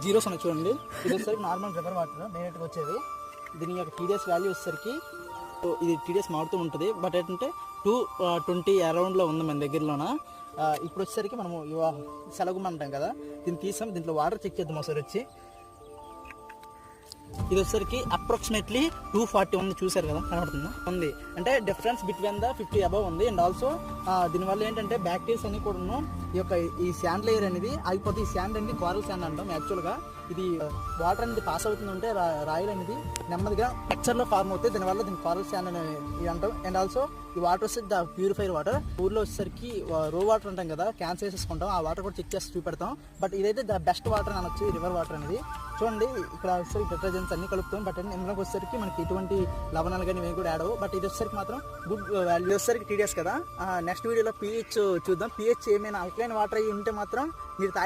Zeros ఉన్నాయి చూడండి. ఇది వచ్చేసరికి నార్మల్ రివర్ వాటర్ డైరెక్ట్గా వచ్చేది. దీని యొక్క టీడీఎస్ వాల్యూ వచ్చేసరికి ఇది టీడీఎస్ మారుతూ ఉంటుంది. బట్ ఏంటంటే 220 అరౌండ్లో ఉంది మన దగ్గరలోన. ఇప్పుడు వచ్చేసరికి మనము సెలగుమ్మ అంటాం కదా, దీన్ని తీసాం. దీంట్లో వాటర్ చెక్ చేద్దాం ఒకసారి వచ్చి. ఇది వచ్చేసరికి అప్రాక్సిమేట్లీ 240 ఉంది. చూసారు కదా, కనబడుతుందా ఉంది. అంటే డిఫరెన్స్ బిట్వీన్ ద 50 అబవ్ ఉంది. అండ్ ఆల్సో దీనివల్ల ఏంటంటే బ్యాక్టీరియాస్ అన్ని కూడా ఈ శాండ్ లేయర్ అనేది ఆగిపోతే. ఈ శాండ్ అనేది కోరల్ శాండ్ అంటాం. యాక్చువల్గా ఇది వాటర్ అనేది పాస్ అవుతుందంటే రాయల్ అనేది నెమ్మదిగా టెక్స్చర్లో ఫార్మ్ అవుతాయి. దీనివల్ల దీన్ని కోరల్ శాండ్ అని అంటాం. అండ్ ఆల్సో ఈ వాటర్ వచ్చేసి ద ప్యూరిఫైర్ వాటర్. ఊర్లో వచ్చేసరికి రో వాటర్ అంటాం కదా, క్యాన్స్ వేసేసుకుంటాం. ఆ వాటర్ కూడా చెక్ చేసి చూపెడతాం. బట్ ఇదైతే ద బెస్ట్ వాటర్ అని వచ్చి రివర్ వాటర్ అనేది. చూడండి, ఇక్కడ వచ్చేసరికి డిటర్జెంట్స్ అన్ని కలుపుతాం. బట్ ఇందులోకి వచ్చేసరికి మనకి ఎటువంటి లవణాలు కానీ మేము కూడా యాడ్ అవ్వవు. బట్ ఇది వచ్చేసరికి మాత్రం గుడ్ వాల్యూ. వచ్చేసరికి టీడీఎస్ కదా. నెక్స్ట్ వీడియోలో pH చూద్దాం. pH ఏమైనా ఆల్కలైన్ వాటర్ అయ్యి ఉంటే మాత్రం మీరు